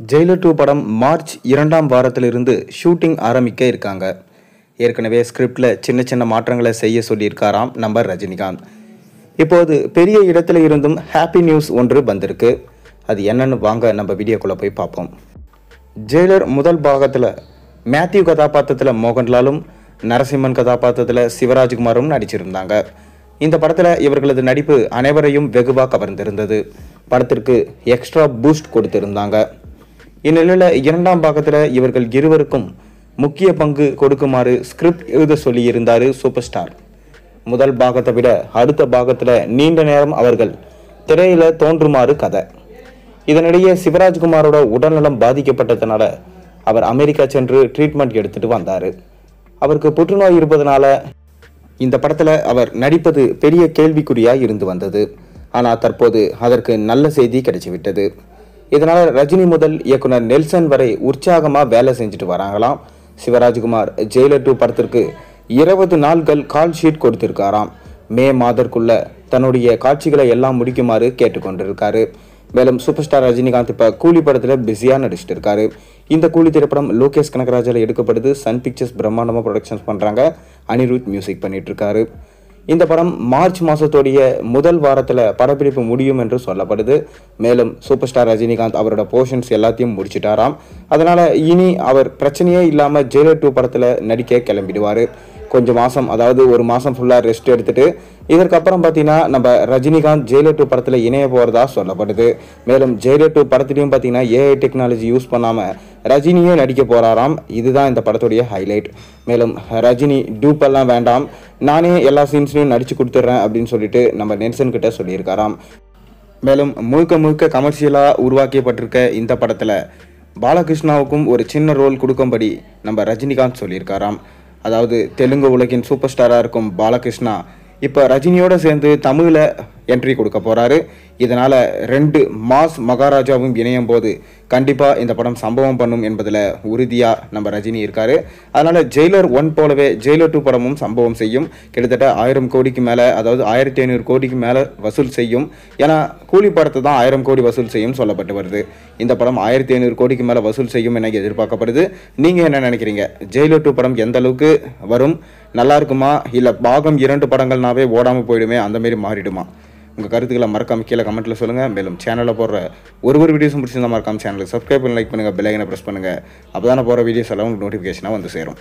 Jailer 2 படம் March 2ஆம் வாரத்திலிருந்து shooting ஆரம்பிக்க இருக்காங்க. ஏற்கனவே ஸ்கிரிப்டில் சின்ன சின்ன மாற்றங்களை செய்ய சொல்லியிருக்காராம் நம்ம ரஜினிகாந்த். இப்போது பெரிய இடத்துல இருந்தும் ஹாப்பி நியூஸ் ஒன்று வந்திருக்கு. அது என்னன்னு வாங்க நம்ம வீடியோக்குள்ளே போய் பார்ப்போம். ஜெயிலர் முதல் பாகத்தில் மேத்யூ கதாபாத்திரத்தில் மோகன்லாலும் நரசிம்மன் கதாபாத்திரத்தில் சிவராஜ்குமாரும் நடிச்சிருந்தாங்க. இந்த படத்தில் இவர்களது நடிப்பு அனைவரையும் வெகுவாக கவர்ந்திருந்தது. படத்திற்கு எக்ஸ்ட்ரா பூஸ்ட் கொடுத்திருந்தாங்க. இந்நிலையில் 2ஆம் பாகத்தில் இவர்கள் இருவருக்கும் முக்கிய பங்கு கொடுக்குமாறு ஸ்கிரிப்ட் எழுத சொல்லியிருந்தார் சூப்பர் ஸ்டார். முதல் பாகத்தை விட அடுத்த பாகத்தில் நீண்ட நேரம் அவர்கள் திரையில தோன்றுமாறு கதை. இதனிடையே சிவராஜ்குமாரோட உடல்நலம் பாதிக்கப்பட்டதுனால அவர் அமெரிக்கா சென்று ட்ரீட்மெண்ட் எடுத்துட்டு வந்தார். அவருக்கு புற்றுநோய் இருப்பதனால இந்த படத்தில் அவர் நடிப்பது பெரிய கேள்விக்குறியாக இருந்து வந்தது. ஆனால் தற்போது அதற்கு நல்ல செய்தி கிடைச்சிவிட்டது. இதனால் ரஜினி முதல் இயக்குனர் நெல்சன் வரை உற்சாகமாக வேலை செஞ்சுட்டு வராங்களாம். சிவராஜ்குமார் ஜெயிலர் 2 படத்திற்கு 20 நாட்கள் கால் ஷீட் கொடுத்திருக்காராம். மே மாதத்திற்குள்ள தன்னுடைய காட்சிகளை எல்லாம் முடிக்குமாறு கேட்டுக்கொண்டிருக்காரு. மேலும் சூப்பர் ஸ்டார் ரஜினிகாந்த் இப்போ கூலி படத்தில் பிஸியாக நடிச்சிட்டு இருக்காரு. இந்த கூலி திரைப்படம் லோகேஷ் கனகராஜால் எடுக்கப்படுது. சன் பிக்சர்ஸ் பிரம்மாண்டமாக ப்ரொடக்ஷன்ஸ் பண்ணுறாங்க. அனிருத் மியூசிக் பண்ணிட்டு இருக்காரு. இந்த படம் மார்ச் மாதத்தோடைய முதல் வாரத்தில் படப்பிடிப்பு முடியும் என்று சொல்லப்படுது. மேலும் சூப்பர் ஸ்டார் ரஜினிகாந்த் அவரோட போர்ஷன்ஸ் எல்லாத்தையும் முடிச்சிட்டாராம். அதனால் இனி அவர் பிரச்சனையே இல்லாமல் ஜெயிலர் 2 படத்தில் நடிக்க கிளம்பிடுவார். கொஞ்சம் மாதம், அதாவது ஒரு மாதம் ஃபுல்லாக ரெஸ்ட் எடுத்துட்டு இதற்கப்புறம் பார்த்தீங்கன்னா நம்ம ரஜினிகாந்த் ஜெயிலர் 2 படத்தில் இணைய போகிறதா சொல்லப்படுது. மேலும் ஜெயிலர் 2 படத்துலையும் பார்த்தீங்கன்னா ஏஐ டெக்னாலஜி யூஸ் பண்ணாமல் ரஜினியே நடிக்க போகிறாராம். இதுதான் இந்த படத்துடைய ஹைலைட். மேலும் ரஜினி டூப்பெல்லாம் வேண்டாம், நானே எல்லா சீன்ஸ்லையும் நடித்து கொடுத்துட்றேன் அப்படின்னு சொல்லிட்டு நம்ம நெல்சன் கிட்ட சொல்லியிருக்காராம். மேலும் முழுக்க கமர்ஷியலாக உருவாக்கப்பட்டிருக்க இந்த படத்தில் பாலகிருஷ்ணாவுக்கும் ஒரு சின்ன ரோல் கொடுக்கும்படி நம்ம ரஜினிகாந்த் சொல்லியிருக்காராம். அதாவது தெலுங்கு உலகின் சூப்பர் ஸ்டாராக இருக்கும் பாலகிருஷ்ணா இப்போ ரஜினியோடு சேர்ந்து தமிழில் என்ட்ரி கொடுக்க போகிறாரு. இதனால் 2 மாஸ் மகாராஜாவும் இணையும் போது கண்டிப்பாக இந்த படம் சம்பவம் பண்ணும் என்பதில் உறுதியாக நம்ம ரஜினி இருக்கார். அதனால் ஜெயிலர் 1 போலவே ஜெயிலர் 2 படமும் சம்பவம் செய்யும். கிட்டத்தட்ட 1000 கோடிக்கு மேலே, அதாவது 1500 கோடிக்கு மேலே வசூல் செய்யும். ஏன்னா கூலி படத்தை தான் 1000 கோடி வசூல் செய்யும் சொல்லப்பட்டு வருது. இந்த படம் 1500 கோடிக்கு மேலே வசூல் செய்யும் என எதிர்பார்க்கப்படுது. நீங்கள் என்ன நினைக்கிறீங்க? ஜெயிலர் 2 படம் எந்த அளவுக்கு வரும்? நல்லா இருக்குமா, இல்லை பாகம் 2 படங்கள்னாவே ஓடாமல் போயிடுமே, அந்தமாரி மாறிடுமா? உங்கள் கருத்துக்களை மறக்காம கீழே கமெண்ட்டில் சொல்லுங்கள். மேலும் சேனலில் போடுற ஒரு வீடியோஸும் பிடிச்சிருந்தா மறக்காம சேனலுக்கு சப்ஸ்கிரைப் பண்ணி லைக் பண்ணுங்கள், பெல் ஐக்கனை ப்ரெஸ் பண்ணுங்கள். அப்போ தானே போகிற வீடியோஸ் எல்லாம் உங்களுக்கு நோட்டிஃபிகேஷனாக வந்து சேரும்.